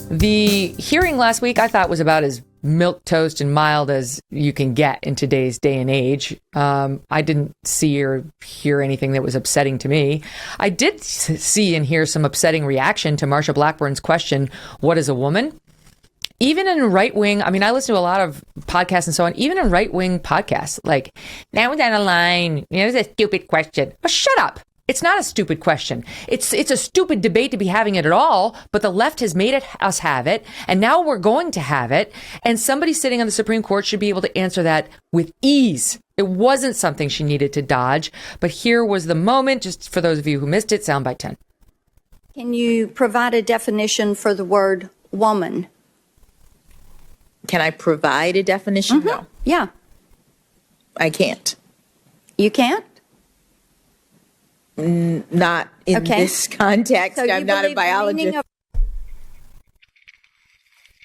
The hearing last week I thought was about as milquetoast and mild as you can get in today's day and age. I didn't see or hear anything that was upsetting to me. I did see and hear some upsetting reaction to Marsha Blackburn's question, what is a woman? Even in right-wing, I mean, I listen to a lot of podcasts and so on, even in right-wing podcasts, like, now down the line, it's a stupid question. Oh, shut up. It's not a stupid question. It's a stupid debate to be having it at all, but the left has made us have it, and now we're going to have it, and somebody sitting on the Supreme Court should be able to answer that with ease. It wasn't something she needed to dodge, but here was the moment, just for those of you who missed it, soundbite 10. Can you provide a definition for the word woman? Can I provide a definition? No. Yeah. I can't. You can't? Not in this context. So I'm not a biologist.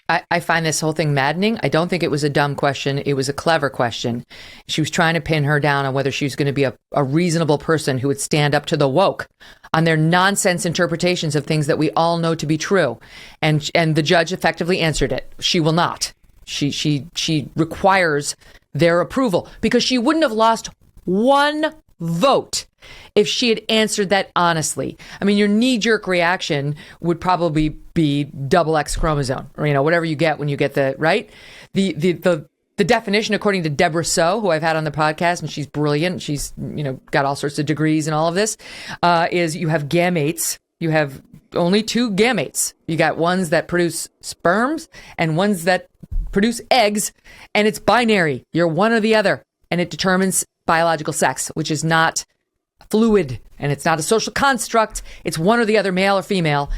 I find this whole thing maddening. I don't think it was a dumb question. It was a clever question. She was trying to pin her down on whether she was going to be a reasonable person who would stand up to the woke on their nonsense interpretations of things that we all know to be true. And the judge effectively answered it. She will not. She requires their approval because she wouldn't have lost one vote if she had answered that honestly. I mean, your knee-jerk reaction would probably be double X chromosome, or whatever you get when you get the right. The definition, according to Deborah So, who I've had on the podcast, and she's brilliant. She's got all sorts of degrees and all of this. Is you have gametes. You have only two gametes. You got ones that produce sperms and ones that produce eggs, and it's binary. You're one or the other, and it determines biological sex, which is not fluid, and it's not a social construct. It's one or the other, male or female.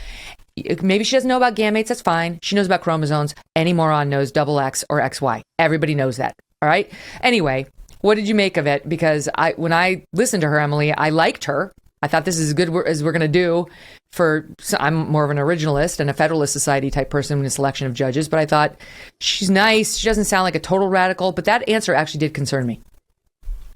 Maybe she doesn't know about gametes. That's fine. She knows about chromosomes. Any moron knows double X or XY. Everybody knows that. All right. Anyway, what did you make of it? Because when I listened to her, Emily, I liked her. I thought this is as good as we're going to do I'm more of an originalist and a Federalist Society type person in the selection of judges, but I thought she's nice. She doesn't sound like a total radical, but that answer actually did concern me.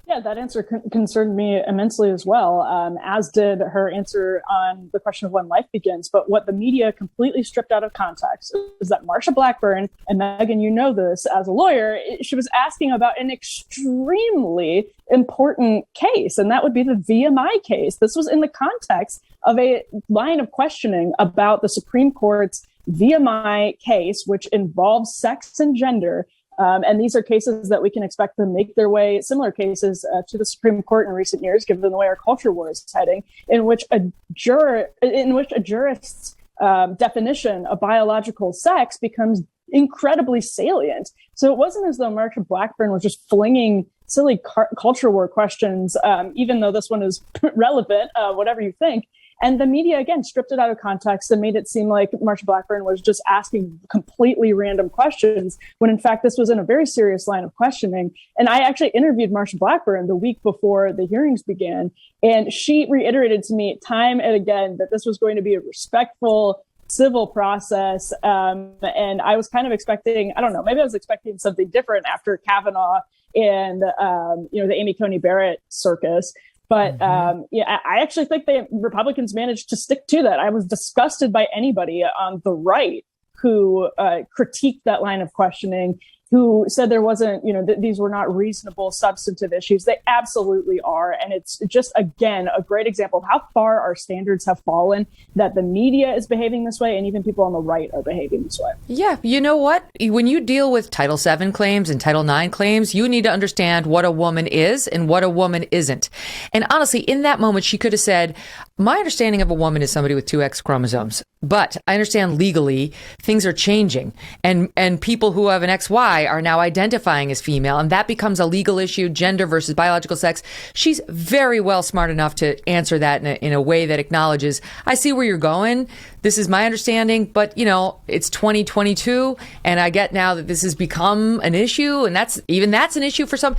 Yeah, that answer concerned me immensely as well, as did her answer on the question of when life begins. But what the media completely stripped out of context is that Marsha Blackburn, and Megyn, you know this as a lawyer, she was asking about an extremely important case, and that would be the VMI case. This was in the context of a line of questioning about the Supreme Court's VMI case, which involves sex and gender. And these are cases that we can expect to make their way, similar cases to the Supreme Court in recent years, given the way our culture war is heading, in which a jurist's definition of biological sex becomes incredibly salient. So it wasn't as though Marsha Blackburn was just flinging silly culture war questions, even though this one is relevant, whatever you think. And the media, again, stripped it out of context and made it seem like Marsha Blackburn was just asking completely random questions, when in fact, this was in a very serious line of questioning. And I actually interviewed Marsha Blackburn the week before the hearings began, and she reiterated to me time and again that this was going to be a respectful, civil process. And I was kind of expecting, I don't know, maybe I was expecting something different after Kavanaugh and, the Amy Coney Barrett circus. But I actually think Republicans managed to stick to that. I was disgusted by anybody on the right who critiqued that line of questioning, who said there wasn't, these were not reasonable substantive issues. They absolutely are. And it's just, again, a great example of how far our standards have fallen, that the media is behaving this way and even people on the right are behaving this way. Yeah. You know what? When you deal with Title VII claims and Title IX claims, you need to understand what a woman is and what a woman isn't. And honestly, in that moment, she could have said, my understanding of a woman is somebody with two X chromosomes, but I understand legally things are changing, and people who have an XY are now identifying as female, and that becomes a legal issue, gender versus biological sex. She's very well smart enough to answer that in a way that acknowledges, I see where you're going. This is my understanding, but it's 2022, and I get now that this has become an issue, and that's an issue for some.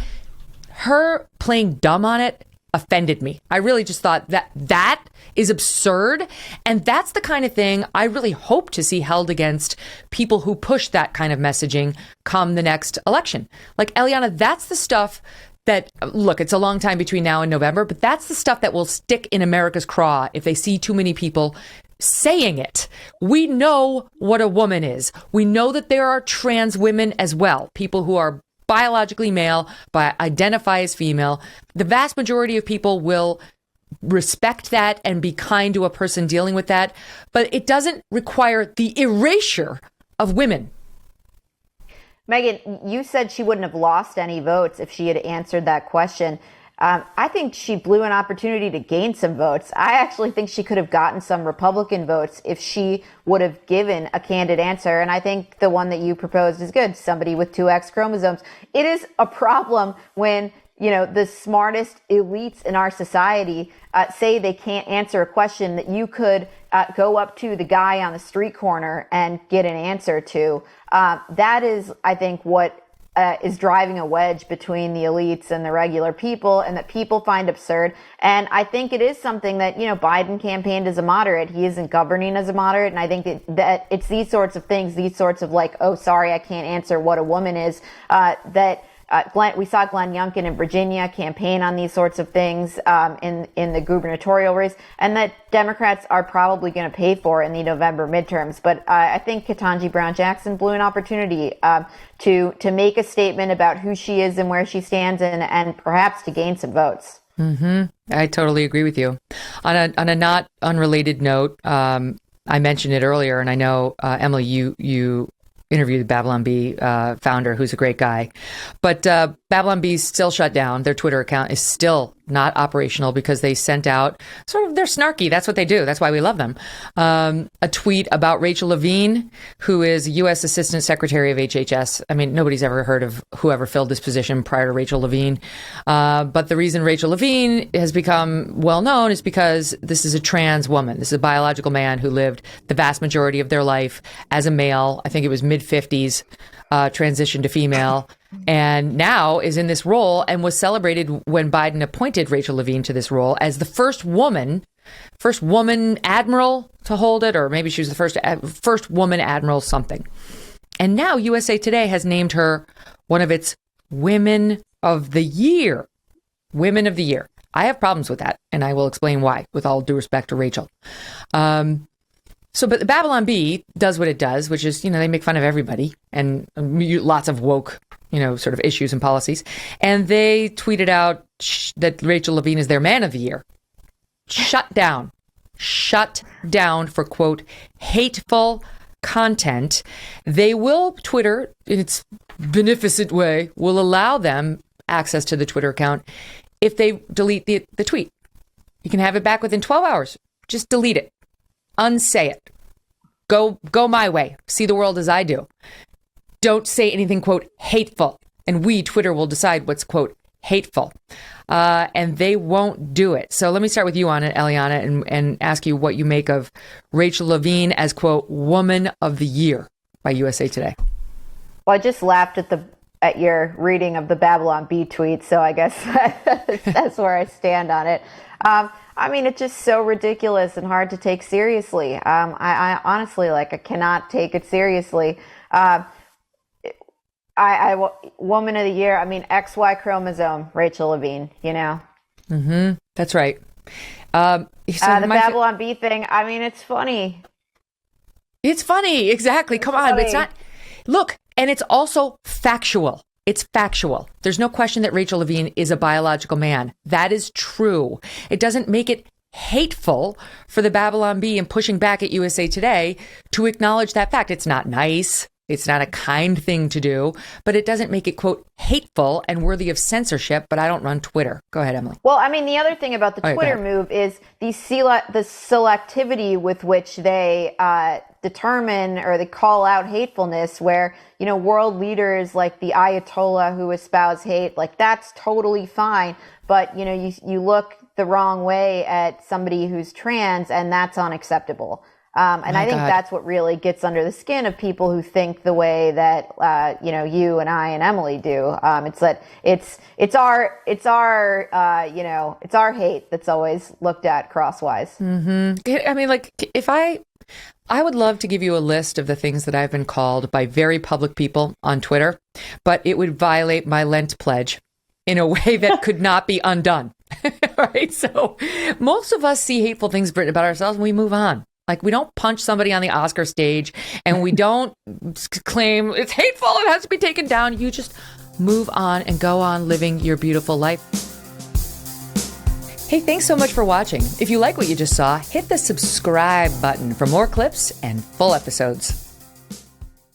Her playing dumb on it offended me. I really just thought that is absurd. And that's the kind of thing I really hope to see held against people who push that kind of messaging come the next election. Like, Eliana, that's the stuff that, look, it's a long time between now and November, but that's the stuff that will stick in America's craw if they see too many people saying it. We know what a woman is. We know that there are trans women as well, people who are biologically male but identify as female. The vast majority of people will respect that and be kind to a person dealing with that, but it doesn't require the erasure of women. Megyn, you said she wouldn't have lost any votes if she had answered that question. I think she blew an opportunity to gain some votes. I actually think she could have gotten some Republican votes if she would have given a candid answer. And I think the one that you proposed is good. Somebody with two X chromosomes. It is a problem when, you know, the smartest elites in our society say they can't answer a question that you could go up to the guy on the street corner and get an answer to. That is, I think, what is driving a wedge between the elites and the regular people, and that people find absurd. And I think it is something that, you know, Biden campaigned as a moderate. He isn't governing as a moderate. And I think that it's these sorts of things, these sorts of like, oh, sorry, I can't answer what a woman is, we saw Glenn Youngkin in Virginia campaign on these sorts of things in the gubernatorial race, and that Democrats are probably going to pay for in the November midterms. But I think Ketanji Brown Jackson blew an opportunity to make a statement about who she is and where she stands, and perhaps to gain some votes. Mm-hmm. I totally agree with you. On a not unrelated note, I mentioned it earlier, and I know Emily, you interviewed the Babylon Bee founder, who's a great guy. But Babylon Bee's still shut down. Their Twitter account is still not operational because they sent out they're snarky. That's what they do. That's why we love them. A tweet about Rachel Levine, who is U.S. Assistant Secretary of HHS. I mean, nobody's ever heard of whoever filled this position prior to Rachel Levine. But the reason Rachel Levine has become well known is because this is a trans woman. This is a biological man who lived the vast majority of their life as a male. I think it was mid-50s, transitioned to female, and now is in this role and was celebrated when Biden appointed Rachel Levine to this role as the first woman admiral to hold it, or maybe she was the first woman admiral something. And now USA Today has named her one of its Women of the Year. Women of the Year. I have problems with that, and I will explain why, with all due respect to Rachel. But the Babylon Bee does what it does, which is, they make fun of everybody and lots of woke, sort of issues and policies. And they tweeted out that Rachel Levine is their Man of the Year. Shut down for, quote, hateful content. They will, Twitter, in its beneficent way, will allow them access to the Twitter account if they delete the tweet. You can have it back within 12 hours. Just delete it. Unsay it. Go my way. See the world as I do. Don't say anything, quote, hateful. And we, Twitter, will decide what's, quote, hateful. And they won't do it. So let me start with you on it, Eliana, and ask you what you make of Rachel Levine as, quote, Woman of the Year by USA Today. Well, I just laughed at your reading of the Babylon Bee tweet, so I guess that's where I stand on it. I mean, it's just so ridiculous and hard to take seriously. I honestly, I cannot take it seriously. Woman of the Year, I mean, XY chromosome, Rachel Levine, Mm-hmm. That's right. The Babylon Bee thing, I mean, it's funny. It's funny. Exactly. Come on. It's not. Look, and it's also factual. It's factual. There's no question that Rachel Levine is a biological man. That is true. It doesn't make it hateful for the Babylon Bee and pushing back at USA Today to acknowledge that fact. It's not nice. It's not a kind thing to do, but it doesn't make it, quote, hateful and worthy of censorship. But I don't run Twitter. Go ahead, Emily. Well, I mean, the other thing about the Twitter move is the selectivity with which they determine or they call out hatefulness, where, world leaders like the Ayatollah who espouse hate, that's totally fine. But, you look the wrong way at somebody who's trans, and that's unacceptable. And I think that's what really gets under the skin of people who think the way that, you and I and Emily do. It's that it's our hate that's always looked at crosswise. Mm-hmm. I mean, if I would love to give you a list of the things that I've been called by very public people on Twitter, but it would violate my Lent pledge in a way that could not be undone. Right? So most of us see hateful things written about ourselves and we move on. Like, we don't punch somebody on the Oscar stage, and we don't claim it's hateful, it has to be taken down. You just move on and go on living your beautiful life. Hey, thanks so much for watching. If you like what you just saw, hit the subscribe button for more clips and full episodes.